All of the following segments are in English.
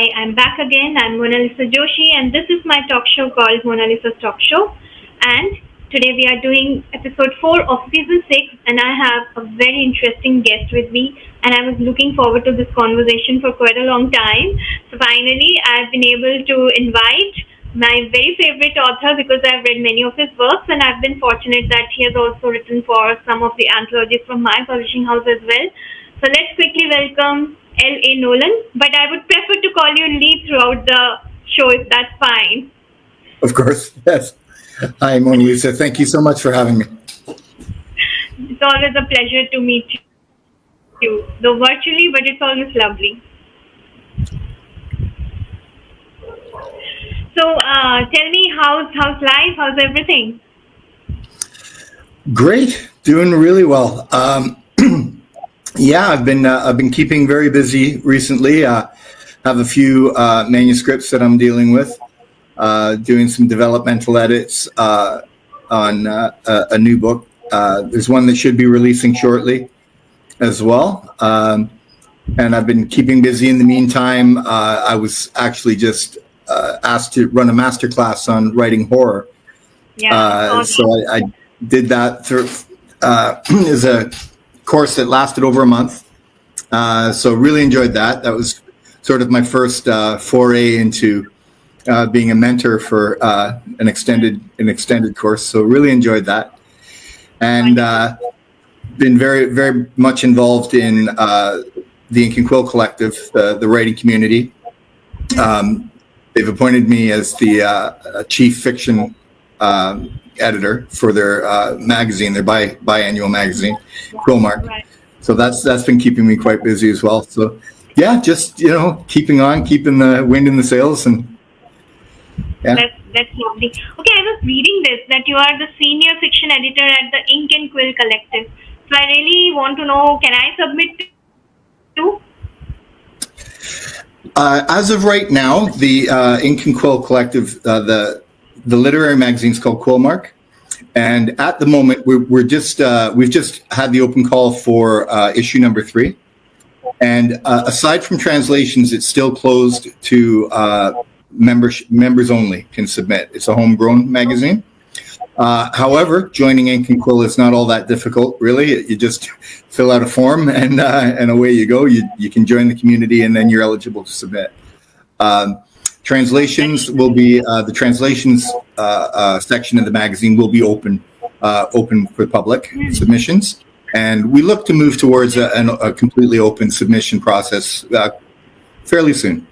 Hi, I'm back again. I'm Mona Lisa Joshi, and this is my talk show called Mona Lisa's Talk Show. And today we are doing episode 4 of season 6, and I have a very interesting guest with me. And I was looking forward to this conversation for quite a long time. So finally, I've been able to invite my very favorite author because I've read many of his works, and I've been fortunate that he has also written for some of the anthologies from my publishing house as well. So let's quickly welcome L.A. Nolan, but I would prefer to call you Lee throughout the show if that's fine. Of course, yes. Hi, Mona Lisa. Thank you so much for having me. It's always a pleasure to meet you, though virtually, but it's always lovely. So tell me, how's life? How's everything? Great, doing really well. Yeah, I've been keeping very busy recently. Have a few manuscripts that I'm dealing with, doing some developmental edits on a new book. There's one that should be releasing shortly as well. And I've been keeping busy in the meantime. I was actually just asked to run a masterclass on writing horror. Yeah. So I did that through as a course that lasted over a month. So really enjoyed that. That was sort of my first foray into being a mentor for an extended course. So really enjoyed that, and been very, very much involved in the Ink and Quill Collective, the writing community. They've appointed me as the chief fiction editor for their magazine, their biannual magazine, Quillmark. Right. So that's been keeping me quite busy as well. So yeah, just keeping the wind in the sails, and yeah. That's lovely. Okay, I was reading this that you are the senior fiction editor at the Ink and Quill Collective. So I really want to know, can I submit to? As of right now, the Ink and Quill Collective, the literary magazine is called Quillmark, and at the moment we've just had the open call for issue number 3, and aside from translations, it's still closed to members only can submit. It's a homegrown magazine. However, joining Ink and Quill is not all that difficult, really. You just fill out a form and away you go. You can join the community, and then you're eligible to submit. Translations will be the translations section of the magazine will be open for public submissions, and we look to move towards a completely open submission process fairly soon.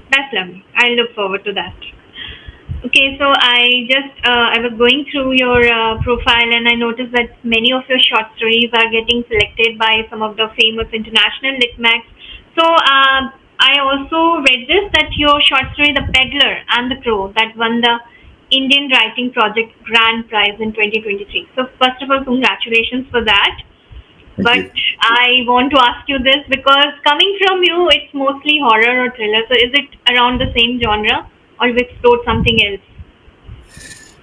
That's lovely. I look forward to that. Okay, so I was going through your profile, and I noticed that many of your short stories are getting selected by some of the famous international lit mags. So I also read this, that your short story, The Peddler and the Crow, that won the Indian Writing Project Grand Prize in 2023. So first of all, congratulations for that. But I want to ask you this because coming from you, it's mostly horror or thriller. So is it around the same genre, or you've explored something else?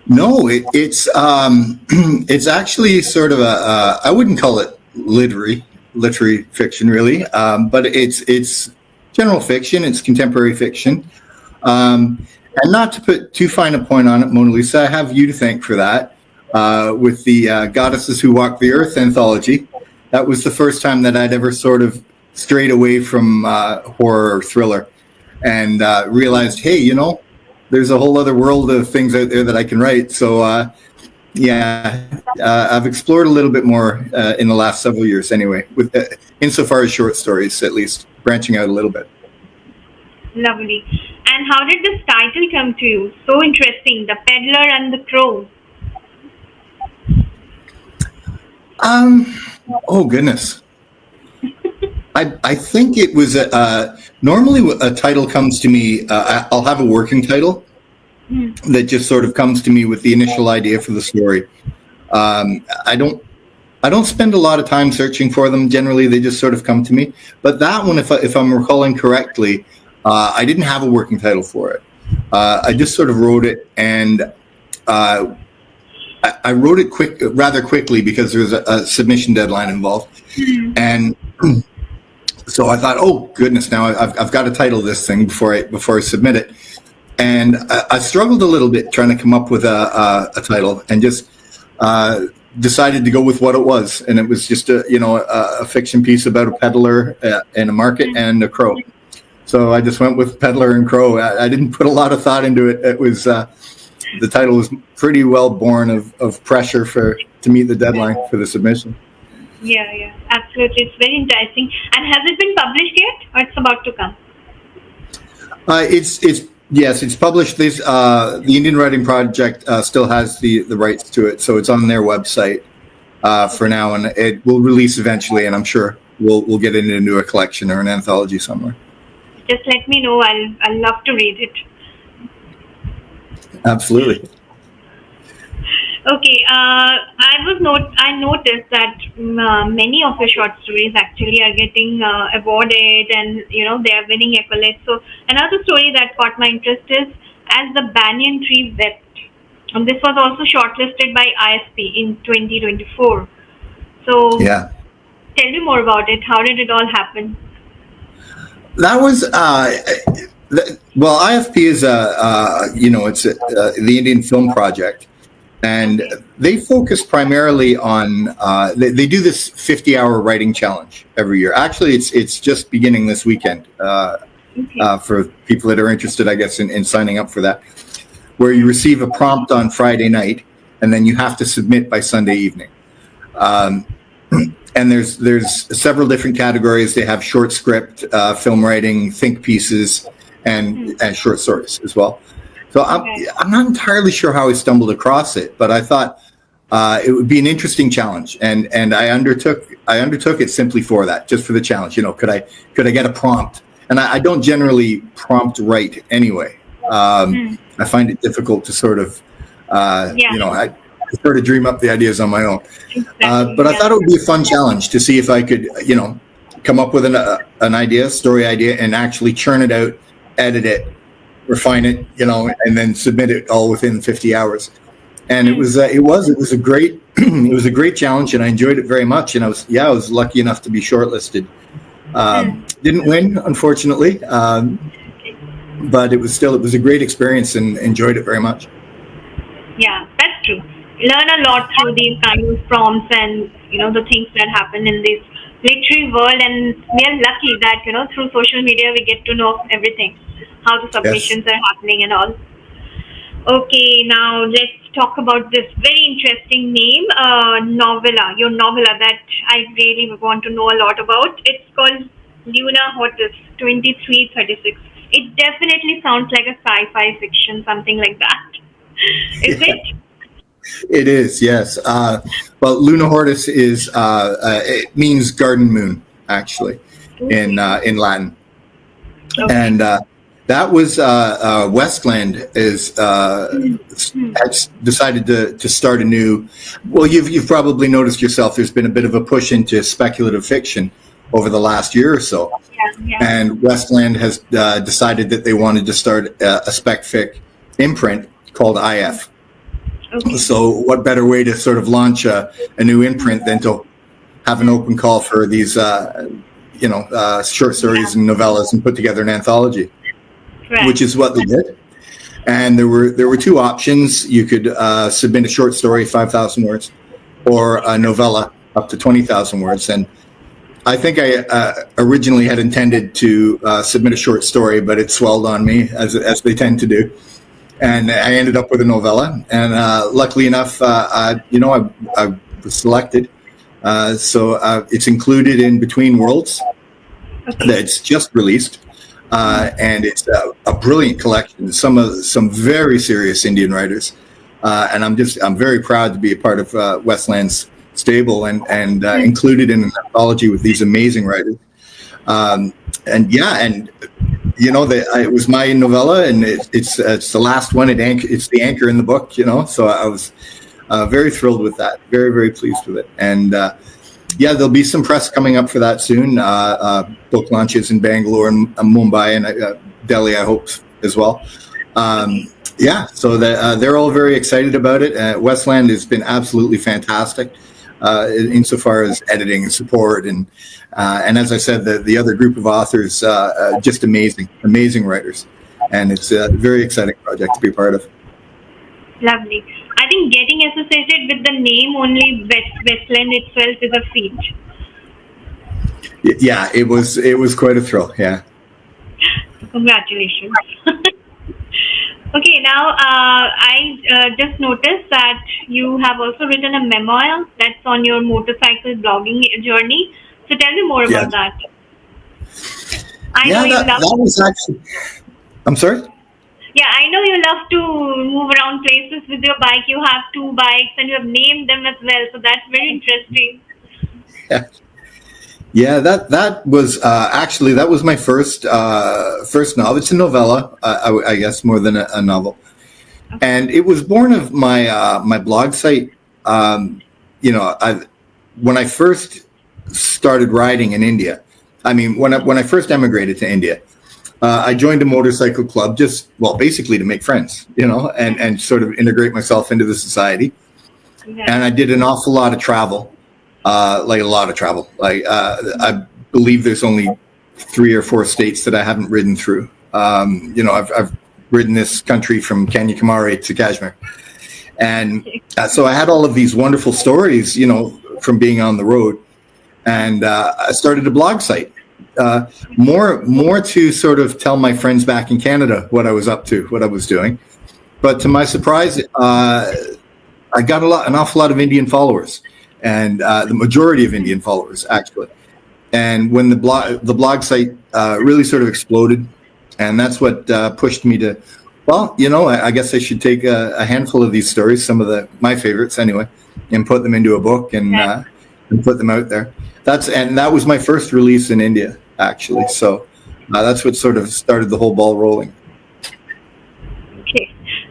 No, it's it's actually sort of I wouldn't call it literary fiction really, but it's general fiction. It's contemporary fiction, and not to put too fine a point on it, Mona Lisa, I have you to thank for that. With the Goddesses Who Walk the Earth anthology, that was the first time that I'd ever sort of strayed away from horror or thriller, and realized, hey, there's a whole other world of things out there that I can write. So I've explored a little bit more in the last several years anyway, with insofar as short stories, at least, branching out a little bit. Lovely. And how did this title come to you? So interesting, The Peddler and the Crow. Oh goodness. I think it was normally a title comes to me. I'll have a working title that just sort of comes to me with the initial idea for the story. I don't spend a lot of time searching for them. Generally, they just sort of come to me. But that one, if I'm recalling correctly, I didn't have a working title for it. I just sort of wrote it, and I wrote it rather quickly because there was a submission deadline involved, and So I thought, oh goodness, now I've got to title this thing before I submit it. And I struggled a little bit trying to come up with a title, and just decided to go with what it was. And it was just a fiction piece about a peddler in a market and a crow. So I just went with peddler and crow. I didn't put a lot of thought into it. It was the title was pretty well born of pressure to meet the deadline for the submission. Yeah, absolutely. It's very interesting. And has it been published yet, or it's about to come? It's published. The Indian Writing Project still has the rights to it, so it's on their website for now, and it will release eventually. And I'm sure we'll get it into a collection or an anthology somewhere. Just let me know. I'll love to read it. Absolutely. Okay, I noticed that many of your short stories actually are getting awarded, and they are winning accolades. So another story that caught my interest is As the Banyan Tree Wept, and this was also shortlisted by ISP in 2024. So yeah, tell me more about it. How did it all happen? That was IFP is it's the Indian Film Project. And they focus primarily on, they do this 50-hour writing challenge every year. Actually, it's just beginning this weekend for people that are interested, I guess, in signing up for that, where you receive a prompt on Friday night, and then you have to submit by Sunday evening. And there's several different categories. They have short script, film writing, think pieces, and short stories as well. So I'm not entirely sure how I stumbled across it, but I thought it would be an interesting challenge, and I undertook it simply for that, just for the challenge. Could I get a prompt? And I don't generally prompt write anyway. I find it difficult to sort of, I prefer to dream up the ideas on my own. Exactly, but I thought it would be a fun challenge to see if I could, come up with an idea, story idea, and actually churn it out, edit it, refine it, and then submit it all within 50 hours. And it was a great challenge, and I enjoyed it very much. And I was lucky enough to be shortlisted. Didn't win, unfortunately, but it was a great experience, and enjoyed it very much. Yeah, that's true. Learn a lot through these kind of prompts and the things that happen in this literary world, and we are lucky that through social media we get to know everything, how the submissions are happening and all. Okay, now let's talk about this very interesting name, your novella that I really want to know a lot about. It's called Luna Hortus 2336. It definitely sounds like a sci-fi fiction, something like that. Is it? It is, yes. Well, Luna Hortus is it means garden moon, actually, in Latin. Okay. And that was Westland has decided to start a new. Well, you've probably noticed yourself. There's been a bit of a push into speculative fiction over the last year or so, and Westland has decided that they wanted to start a spec fic imprint called IF. Okay. So what better way to sort of launch a new imprint than to have an open call for these short stories and novellas and put together an anthology, which is what they did. And there were two options. You could submit a short story, 5,000 words, or a novella up to 20,000 words. And I think I originally had intended to submit a short story, but it swelled on me, as they tend to do. And I ended up with a novella. And luckily enough, I was selected. So it's included in Between Worlds. Okay. That's just released. And it's a brilliant collection. Some very serious Indian writers. And I'm very proud to be a part of Westland's stable and included in an anthology with these amazing writers. It was my novella, and it's the last one. It's the anchor in the book, So I was very thrilled with that. Very, very pleased with it. And there'll be some press coming up for that soon. Book launches in Bangalore and Mumbai and Delhi, I hope, as well. So they're all very excited about it. Westland has been absolutely fantastic. insofar as editing and support, and as I said, the other group of authors, just amazing writers, and it's a very exciting project to be a part of. Lovely. I think getting associated with the name only Westland itself is a feat. Yeah, it was quite a thrill. Yeah. Congratulations. Okay, now I just noticed that you have also written a memoir that's on your motorcycle blogging journey. So tell me more Yeah. about that. I know Yeah, you that love. was actually. I'm sorry. Yeah, I know you love to move around places with your bike. You have two bikes and you have named them as well. So that's very interesting. Yeah. Yeah, that was actually that was my first novel. It's a novella, I guess, more than a novel, and it was born of my blog site. When I first started riding in India, I mean when I first emigrated to India, I joined a motorcycle club basically to make friends, and sort of integrate myself into the society. Yeah. And I did an awful lot of travel. Like a lot of travel. I believe there's only 3 or 4 states that I haven't ridden through. I've ridden this country from Kanyakumari to Kashmir, and so I had all of these wonderful stories, from being on the road, and I started a blog site, more to sort of tell my friends back in Canada what I was up to, what I was doing. But to my surprise, I got an awful lot of Indian followers. And the majority of Indian followers, actually. And when the blog site really sort of exploded, and that's what pushed me to, I guess I should take a handful of these stories, some of my favorites anyway, and put them into a book and put them out there. That was my first release in India, actually. So that's what sort of started the whole ball rolling. Okay.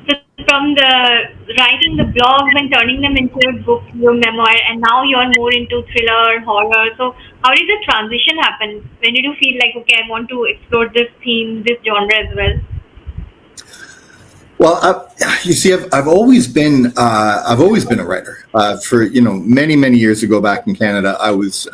So from the writing the blogs and turning them into a book, your memoir, and now you're more into thriller, horror. So how did the transition happen? When did you feel like, okay, I want to explore this theme, this genre as well? Well, you see, I've always been a writer. For many years ago back in Canada, I was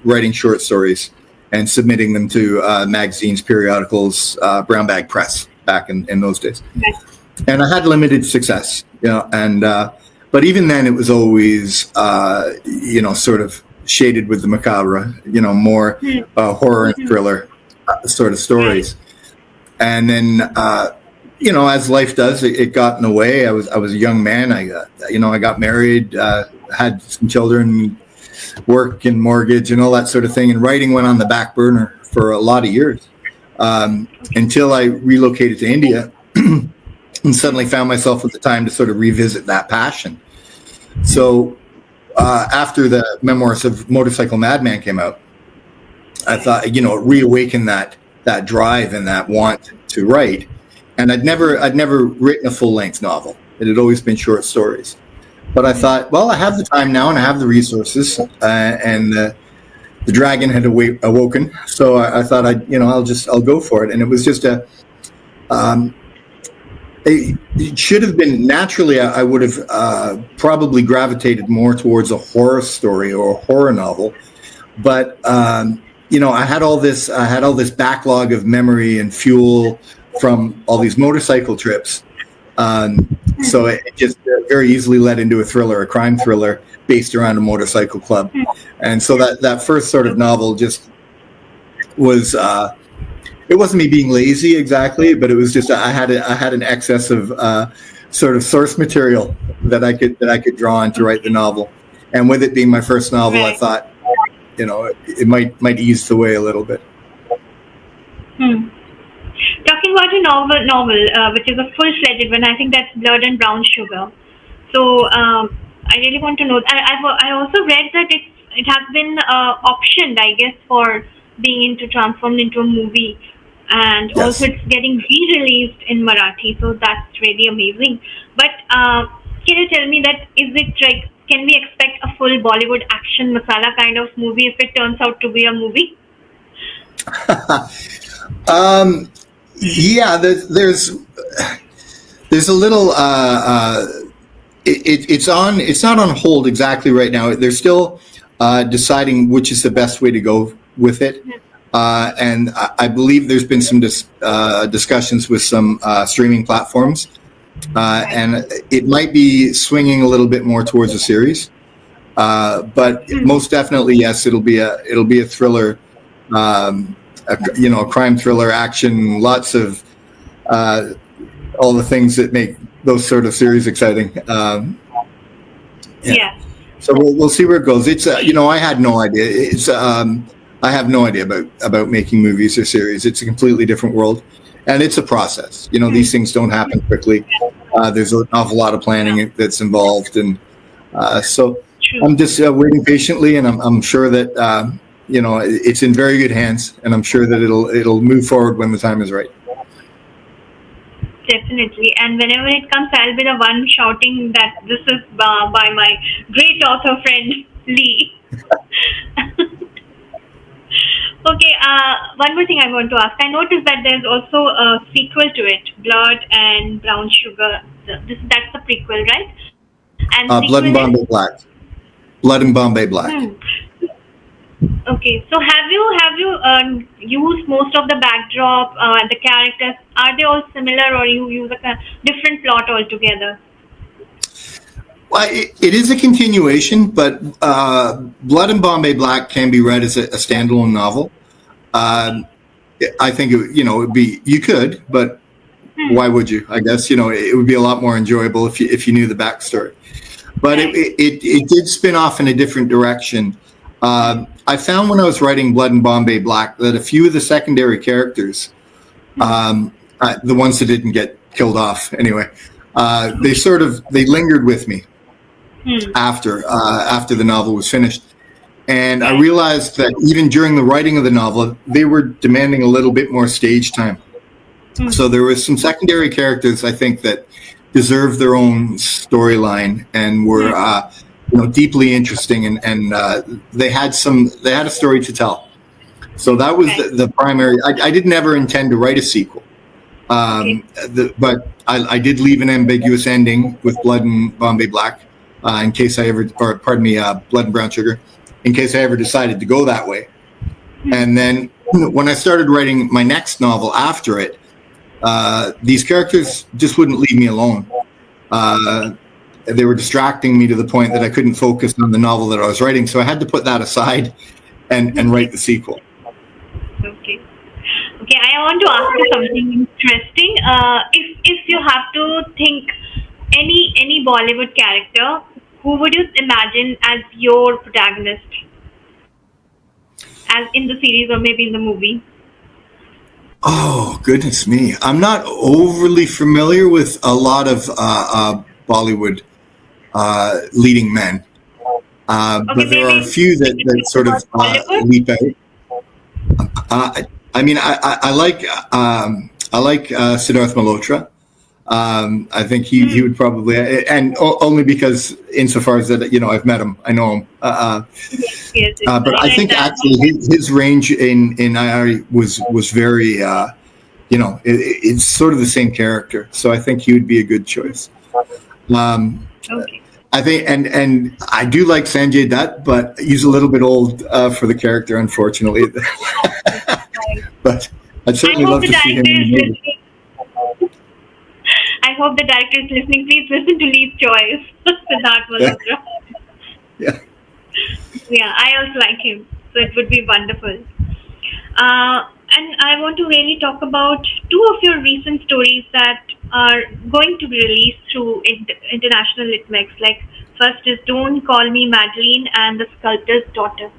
writing short stories and submitting them to magazines, periodicals, brown bag press back in those days. Yes. And I had limited success, but even then it was always, sort of shaded with the macabre, more horror and thriller sort of stories. And then, as life does, it got in the way. I was a young man. I got married, had some children, work and mortgage and all that sort of thing. And writing went on the back burner for a lot of years until I relocated to India. And suddenly found myself with the time to sort of revisit that passion. So after the memoirs of Motorcycle Madman came out, I thought, it reawakened that drive and that want to write. And I'd never written a full-length novel. It had always been short stories. But I thought, well, I have the time now and I have the resources, and the dragon had awoken. So I thought I'll go for it. And it was just it should have been naturally. I would have probably gravitated more towards a horror story or a horror novel, but I had all this backlog of memory and fuel from all these motorcycle trips, so it just very easily led into a thriller, a crime thriller based around a motorcycle club, and so that first sort of novel just was. It wasn't me being lazy exactly, but it was just I had an excess of sort of source material that I could draw on to write the novel, and with it being my first novel, I thought, it might ease the way a little bit. Talking about your novel, which is a full-fledged one, I think that's Blood and Brown Sugar. So I really want to know. I also read that it has been optioned, I guess, for being transformed into a movie. And Yes. also it's getting re-released in Marathi, so that's really amazing. But can you tell me that can we expect a full Bollywood action masala kind of movie if it turns out to be a movie? Yeah, there's a little it's not on hold exactly right now. They're still deciding which is the best way to go with it. And I believe there's been some discussions with some streaming platforms, and it might be swinging a little bit more towards a series. But most definitely, yes, it'll be a thriller, a crime thriller, action, lots of all the things that make those sort of series exciting. Yeah. So we'll see where it goes. It's I had no idea. It's I have no idea about making movies or series. It's a completely different world, and it's a process. These things don't happen quickly. There's an awful lot of planning that's involved, and so I'm just waiting patiently, and I'm sure that it's in very good hands, and I'm sure that it'll move forward when the time is right. Definitely. And whenever it comes, I'll be the one shouting that this is by my great author friend Lee. Okay, one more thing I want to ask. I noticed that there's also a sequel to it, Blood and Brown Sugar. That's the prequel, right? And Blood and Bombay Black. Blood and Bombay Black. Okay, so have you used most of the backdrop, the characters? Are they all similar, or you use a different plot altogether? Well, it is a continuation, but Blood and Bombay Black can be read as a standalone novel. I think it would be, you could, but why would you? I guess it would be a lot more enjoyable if you knew the backstory. But it did spin off in a different direction. I found when I was writing Blood and Bombay Black that a few of the secondary characters, the ones that didn't get killed off anyway, they lingered with me after the novel was finished. And I realized that even during the writing of the novel, they were demanding a little bit more stage time. So there was some secondary characters, I think, that deserved their own storyline and were deeply interesting, and they had a story to tell. So that was the primary. I didn't ever intend to write a sequel, but I did leave an ambiguous ending with Blood and Bombay Black, in case I ever, or pardon me, Blood and Brown Sugar, in case I ever decided to go that way. And then when I started writing my next novel after it, these characters just wouldn't leave me alone. They were distracting me to the point that I couldn't focus on the novel that I was writing. So I had to put that aside and write the sequel. Okay. Okay, I want to ask you something interesting. If you have to think any Bollywood character, who would you imagine as your protagonist, as in the series or maybe in the movie? Oh, goodness me. I'm not overly familiar with a lot of Bollywood leading men. But there are a few that sort of leap out. I mean, I like Sidharth Malhotra. I think he would probably, and only because insofar as that, I've met him, I know him. Yes, but I think actually his range in Aiyaary was very, it's sort of the same character. So I think he would be a good choice. Okay. I think, and I do like Sanjay Dutt, but he's a little bit old for the character, unfortunately. But I'd certainly love to see him in the movie. I hope the director is listening. Please listen to Lee's choice, Sidharth Malhotra. Yeah. Yeah, I also like him, so it would be wonderful. And I want to really talk about two of your recent stories that are going to be released through international litmex. Like, first is Don't Call Me Madeline and The Sculptor's Daughter.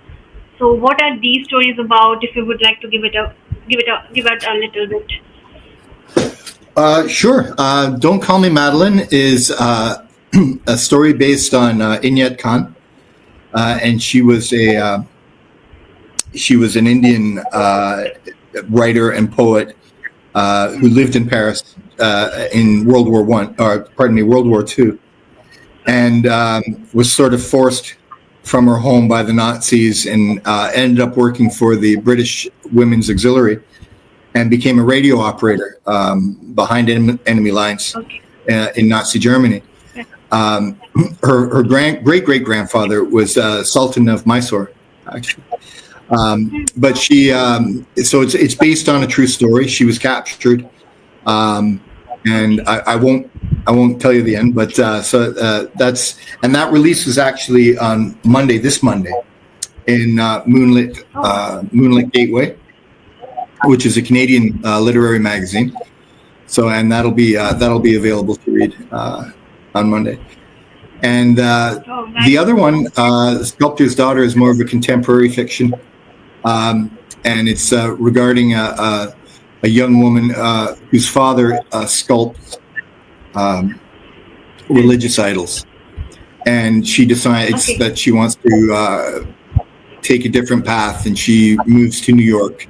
So what are these stories about, if you would like to give it a little bit? Sure. Don't Call Me Madeline is a story based on Inyat Khan, and she was an Indian writer and poet who lived in Paris in World War II, and was sort of forced from her home by the Nazis, and ended up working for the British Women's Auxiliary, and became a radio operator behind enemy lines in Nazi Germany. Her great grandfather was Sultan of Mysore, actually. But she, so it's based on a true story. She was captured, and I won't tell you the end. But that release was actually on Monday, this Monday, in Moonlit Gateway, which is a Canadian literary magazine. So, and that'll be available to read on Monday. And the other one, Sculptor's Daughter, is more of a contemporary fiction, and it's regarding a young woman whose father sculpts religious idols, and she decides that she wants to take a different path, and she moves to New York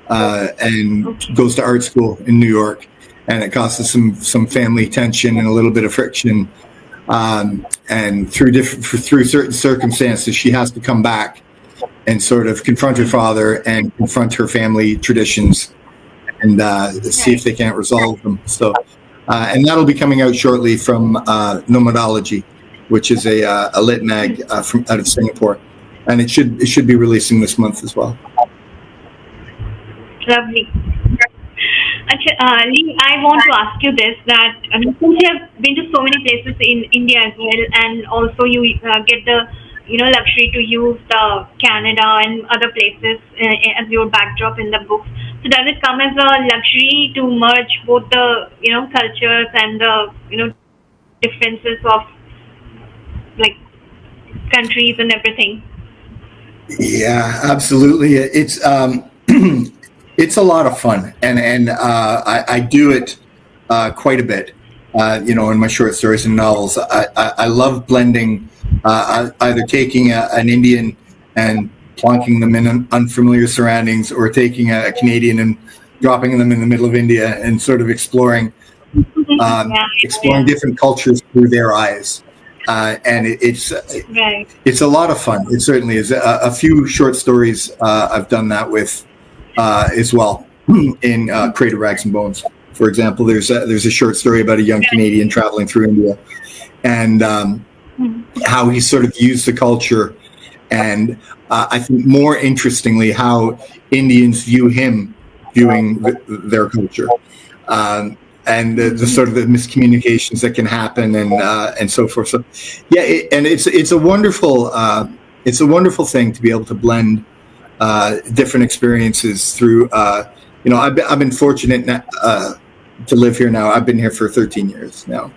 and goes to art school in New York, and it causes some family tension and a little bit of friction. And through certain circumstances, she has to come back and sort of confront her father and confront her family traditions and see if they can't resolve them. So, and that'll be coming out shortly from Nomadology, which is a lit mag from out of Singapore, and it should be releasing this month as well. Lovely. Lee, I want to ask you this, that since you have been to so many places in India as well, and also you get the luxury to use the Canada and other places as your backdrop in the books. So does it come as a luxury to merge both the cultures and the differences of like countries and everything? Yeah, absolutely. It's a lot of fun, and I do it quite a bit. In my short stories and novels, I love blending, either taking an Indian and plonking them in unfamiliar surroundings, or taking a Canadian and dropping them in the middle of India and sort of exploring different cultures through their eyes. And it's a lot of fun. It certainly is. A few short stories I've done that with. As well, in Crater Rags and Bones, for example, there's a short story about a young Canadian traveling through India, and how he sort of views the culture, and I think more interestingly how Indians view him viewing their culture, and the sort of the miscommunications that can happen, and so forth. So yeah, it's a wonderful thing to be able to blend different experiences through. I've been fortunate to live here now. I've been here for 13 years now,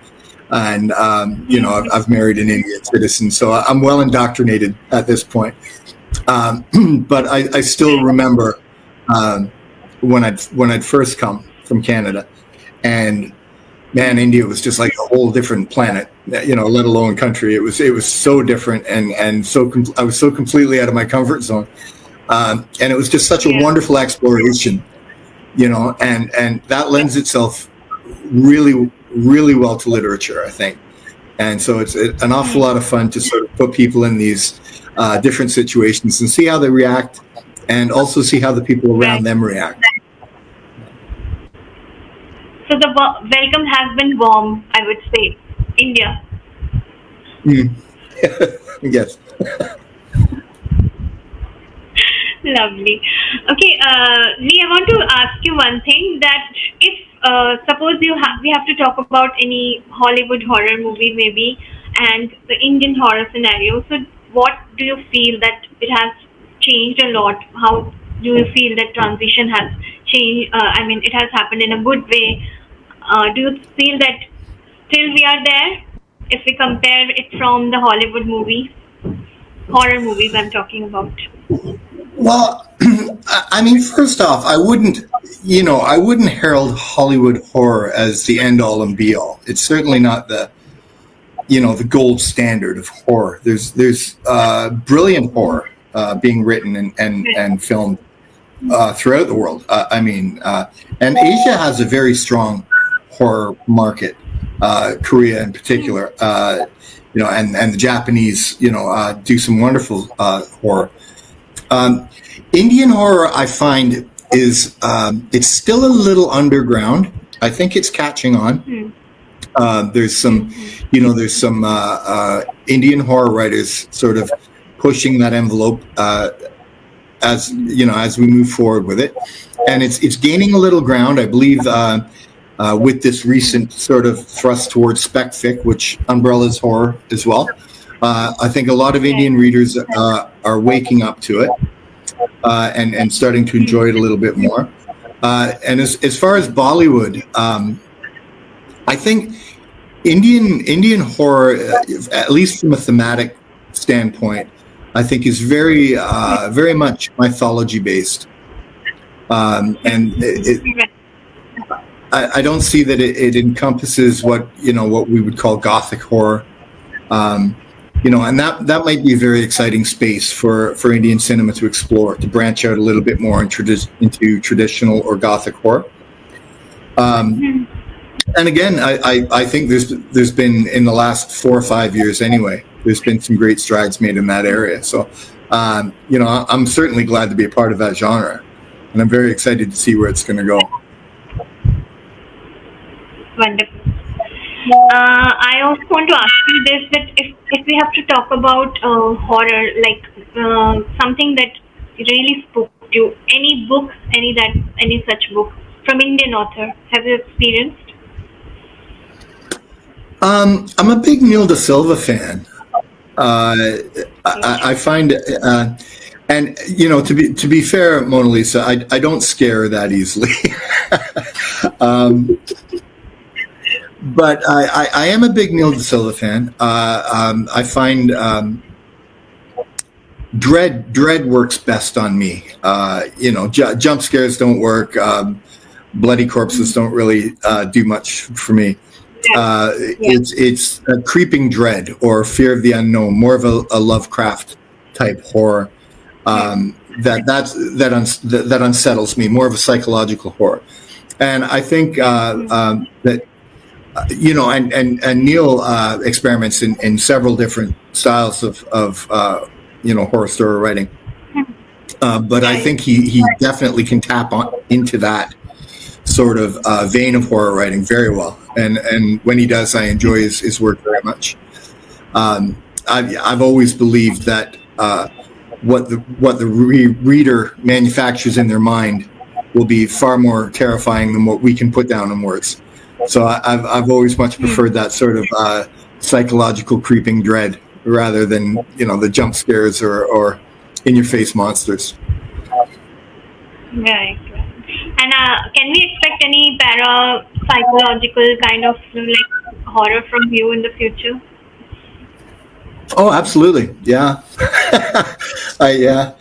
and I've married an Indian citizen, so I'm well indoctrinated at this point. But I still remember when I'd first come from Canada, and man, India was just like a whole different planet. Let alone country. It was so different, and I was so completely out of my comfort zone. And it was just such a wonderful exploration, and that lends itself really, really well to literature, I think. And so it's an awful lot of fun to sort of put people in these different situations and see how they react, and also see how the people around them react. So the welcome has been warm, I would say, India. Yes. Lovely. Okay, Lee, I want to ask you one thing, that if suppose we have to talk about any Hollywood horror movie maybe, and the Indian horror scenario, so what do you feel that it has changed a lot? How do you feel that transition has changed? It has happened in a good way. Do you feel that still we are there if we compare it from the Hollywood movies, horror movies I'm talking about? Well, first off, I wouldn't herald Hollywood horror as the end all and be all. It's certainly not the gold standard of horror. There's brilliant horror being written and filmed throughout the world. And Asia has a very strong horror market. Korea in particular, and the Japanese, do some wonderful horror. Indian horror, I find, is it's still a little underground. I think it's catching on. There's some, there's some Indian horror writers sort of pushing that envelope as we move forward with it, and it's gaining a little ground, I believe, with this recent sort of thrust towards spec fic, which umbrellas horror as well. I think a lot of Indian readers are waking up to it and starting to enjoy it a little bit more. And as far as Bollywood, I think Indian horror, at least from a thematic standpoint, I think is very much mythology based, and I don't see that it encompasses what we would call Gothic horror, and that might be a very exciting space for Indian cinema to explore, to branch out a little bit more into traditional or Gothic horror. And again, I think there's been, in the last 4 or 5 years anyway, there's been some great strides made in that area. So, I'm certainly glad to be a part of that genre, and I'm very excited to see where it's going to go. Wonderful. I also want to ask you this: that if we have to talk about horror, like something that really spoke to you, any books, any such book from Indian author, have you experienced? I'm a big Neil De Silva fan. I find, and to be fair, Mona Lisa, I don't scare that easily. But I am a big Neil De Silva fan. I find dread works best on me. Jump scares don't work. Bloody corpses don't really do much for me. It's a creeping dread or fear of the unknown, more of a Lovecraft type horror that unsettles me, more of a psychological horror. And I think that and Neil experiments in several different styles of horror story writing, but I think he definitely can tap into that sort of vein of horror writing very well, and when he does, I enjoy his work very much. I've always believed that what the reader manufactures in their mind will be far more terrifying than what we can put down in words. So I've always much preferred that sort of psychological creeping dread rather than the jump scares or in your face monsters. Right. And can we expect any psychological kind of horror from you in the future? Oh, absolutely. Yeah. I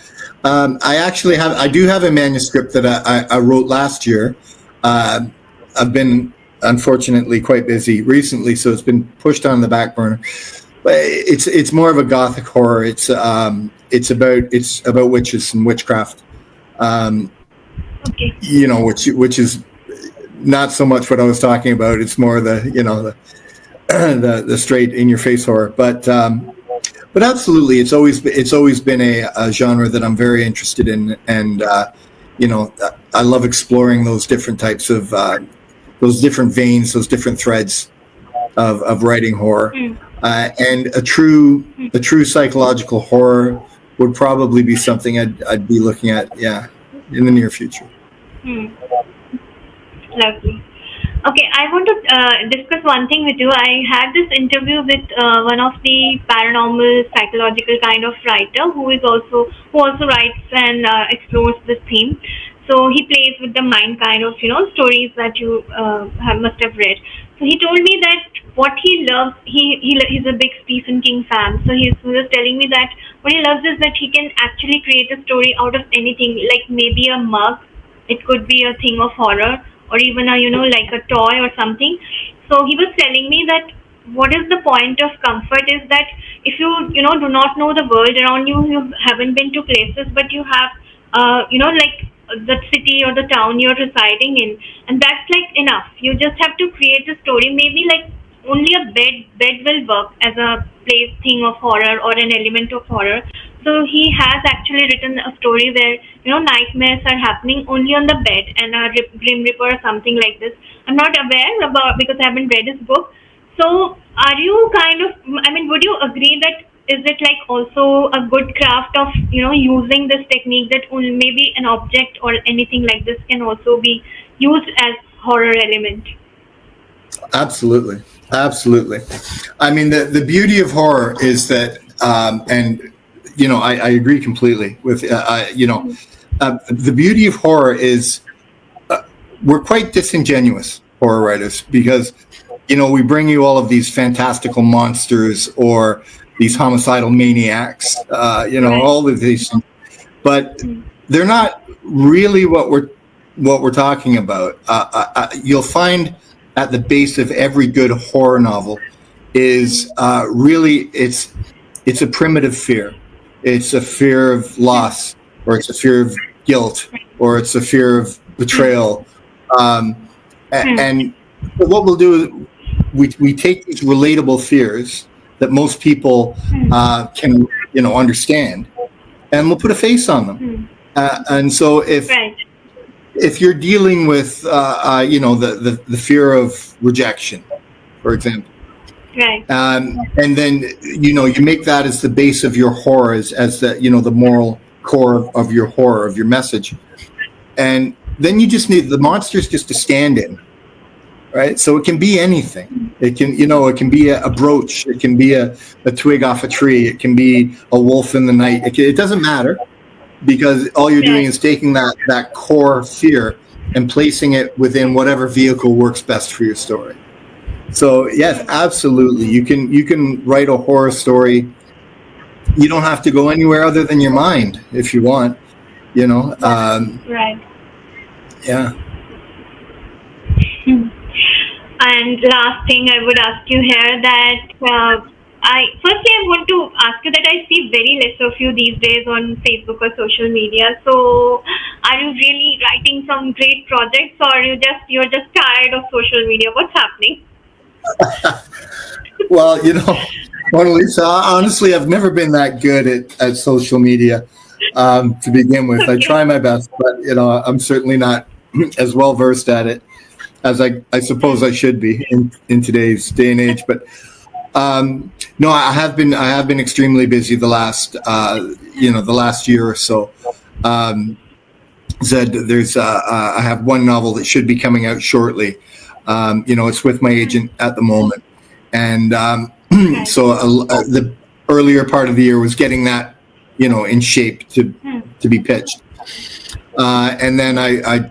do have a manuscript that I wrote last year. I've been unfortunately quite busy recently, so it's been pushed on the back burner. But it's more of a Gothic horror. It's about witches and witchcraft. Okay. Which is not so much what I was talking about. It's more the straight in your face horror. But absolutely, it's always been a genre that I'm very interested in, and I love exploring those different types of those different veins, those different threads of writing horror. And a true psychological horror would probably be something I'd be looking at, in the near future. Lovely. Okay, I want to discuss one thing with you. I had this interview with one of the paranormal psychological kind of writer who also writes and explores this theme. So he plays with the mind kind of stories that you must have read. So he told me that what he loves, he's a big Stephen King fan. So he was telling me that what he loves is that he can actually create a story out of anything, like maybe a mug. It could be a thing of horror, or even a like a toy or something. So he was telling me that what is the point of comfort is that if you do not know the world around you, you haven't been to places, but you have like the city or the town you're residing in, and that's like enough. You just have to create a story. Maybe like only a bed will work as a place thing of horror or an element of horror. So he has actually written a story where nightmares are happening only on the bed and a grim reaper or something like this. I'm not aware about because I haven't read his book. So are you kind of? I mean, would you agree that is it like also a good craft of using this technique that only maybe an object or anything like this can also be used as horror element? Absolutely, absolutely. I mean, the beauty of horror is that, and I agree completely with the beauty of horror is we're quite disingenuous horror writers because we bring you all of these fantastical monsters or these homicidal maniacs, Right. all of these things, but they're not really what we're talking about. You'll find at the base of every good horror novel is really it's a primitive fear. It's a fear of loss, or it's a fear of guilt, or it's a fear of betrayal. Um, Hmm. and what we'll do is we take these relatable fears that most people Hmm. can understand, and we'll put a face on them. Hmm. And so Right. if you're dealing with the fear of rejection, for example, Right. and then you make that as the base of your horror, as the moral core of your horror, of your message, and then you just need the monsters just to stand in, right? So it can be anything. It can be a brooch, it can be a twig off a tree, it can be a wolf in the night. It doesn't matter, because all you're doing Right. is taking that core fear and placing it within whatever vehicle works best for your story. So yes, absolutely, you can write a horror story. You don't have to go anywhere other than your mind if you want. You know, Right. yeah. Hmm. And last thing I would ask you here that I want to ask you that I see very less of you these days on Facebook or social media. So are you really writing some great projects, or you're just tired of social media? What's happening? Well, Mona Lisa, honestly, I've never been that good at social media to begin with. I Okay. try my best, but I'm certainly not as well versed at it as I suppose Hmm. I should be in today's day and age. But no, I have been extremely busy the last year or so. Um, Zed, I have one novel that should be coming out shortly. It's with my Hmm. agent at the moment, and Right. so the earlier part of the year was getting that in shape Hmm. to be pitched. And then I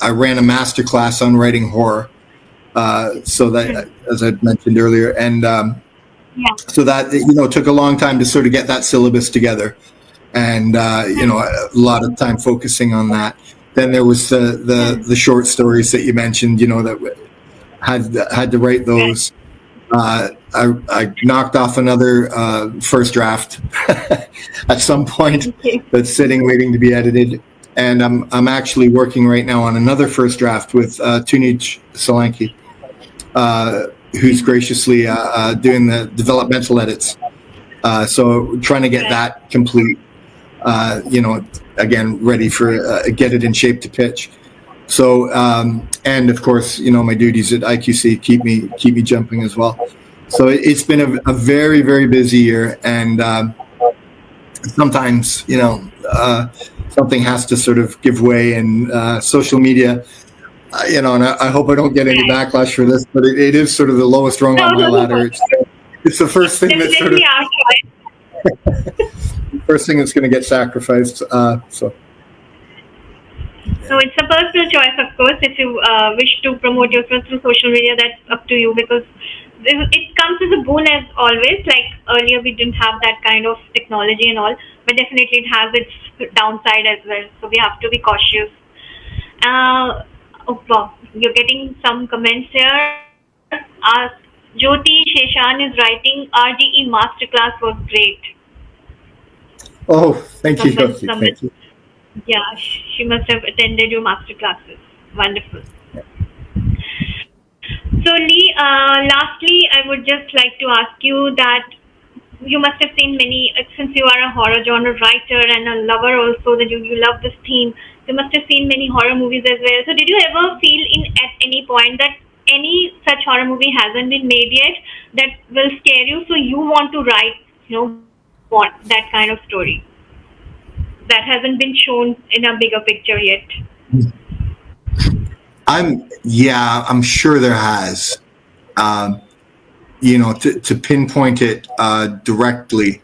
ran a master class on writing horror. So Hmm. that, as I mentioned earlier, and Yeah. so that took a long time to sort of get that syllabus together, and Hmm. a lot of time focusing on that. Then there was the Hmm. the, the short stories that you mentioned, that had to write Right. those. I knocked off another first draft at some point Okay. that's sitting waiting to be edited, and I'm actually working right now on another first draft with Tunij Solanki, who's graciously doing the developmental edits. So trying to get Right. that complete, again, ready for get it in shape to pitch. So, and of course, my duties at IQC keep me jumping as well. So it's been a very, very busy year, and sometimes, something has to sort of give way, and social media, and I hope I don't get any Right. backlash for this, but it is sort of the lowest rung No, on my no, no, ladder. no. It's the first thing that sort Definitely of our choice. first thing that's going to get sacrificed. So So it's a personal choice, of course. If you wish to promote yourself through social media, that's up to you because it comes as a boon as always. Like earlier, we didn't have that kind of technology and all, but definitely it has its downside as well. So we have to be cautious. Oh, wow. You're getting some comments here. Uh, Jyoti Sheshan is writing RDE masterclass was great. oh, thank you, Someone, Yoki. someone, Thank you. yeah, she must have attended your master classes. Wonderful. So, Lee, lastly, I would just like to ask you that you must have seen many, since you are a horror genre writer and a lover also, that you love this theme. You must have seen many horror movies as well. So did you ever feel in at any point that any such horror movie hasn't been made yet that will scare you, so you want to write, want that kind of story that hasn't been shown in a bigger picture yet? I'm sure there has. To pinpoint it directly,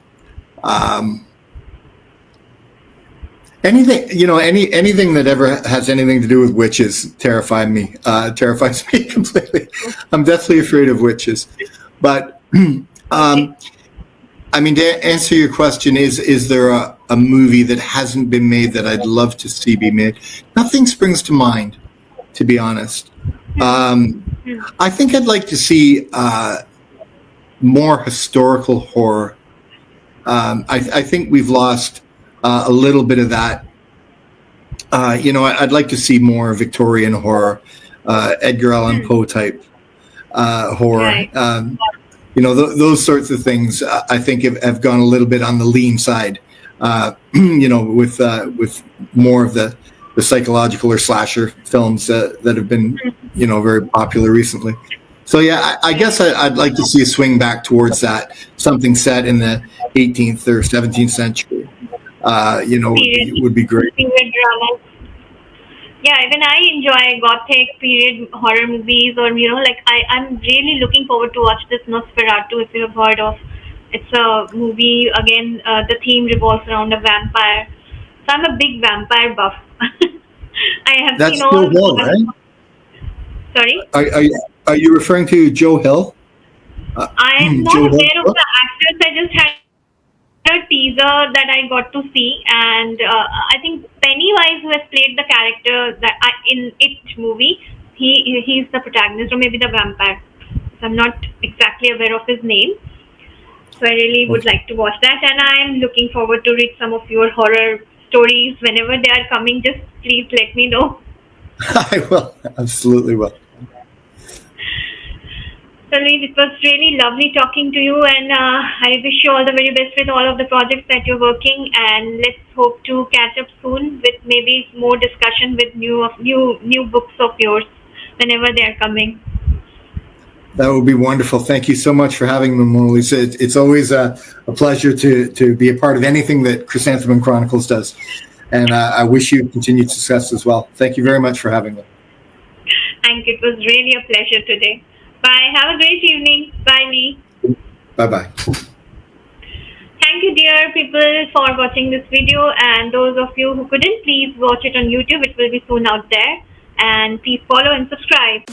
anything that ever has anything to do with witches terrifies me completely. I'm deathly afraid of witches. But to answer your question, is there a movie that hasn't been made that I'd love to see be made? Nothing springs to mind, to be honest. I think I'd like to see more historical horror. I think we've lost a little bit of that. I'd like to see more Victorian horror, Edgar Allan Poe type horror. Right. Those sorts of things I think have gone a little bit on the lean side. With more of the psychological or slasher films that have been very popular recently. So yeah, I guess I'd like to see a swing back towards that, something set in the 18th or 17th century. Would be great. Period dramas. Yeah, even I enjoy gothic period horror movies, or I'm really looking forward to watch this Nosferatu, if you have heard of. It's a movie, again, the theme revolves around a vampire. So I'm a big vampire buff. I have That's seen Joe Hill, right? Sorry? Are you referring to Joe Hill? I am not Joe aware Hill? of the actors. I just had a teaser that I got to see, and I think Pennywise, who has played the character in It movie, he's the protagonist, or maybe the vampire. So I'm not exactly aware of his name. So I really would like to watch that, and I'm looking forward to read some of your horror stories whenever they are coming. Just please let me know. I will, absolutely will. So it was really lovely talking to you, and I wish you all the very best with all of the projects that you're working, and let's hope to catch up soon with maybe more discussion with new books of yours whenever they are coming. That would be wonderful. Thank you so much for having me, Mona Lisa. It's always a pleasure to be a part of anything that Chrysanthemum Chronicles does. And I wish you continued success as well. Thank you very much for having me. Thank you. It was really a pleasure today. Bye. Have a great evening. Bye, Lee. Bye-bye. Thank you, dear people, for watching this video. And those of you who couldn't, please watch it on YouTube. It will be soon out there. And please follow and subscribe.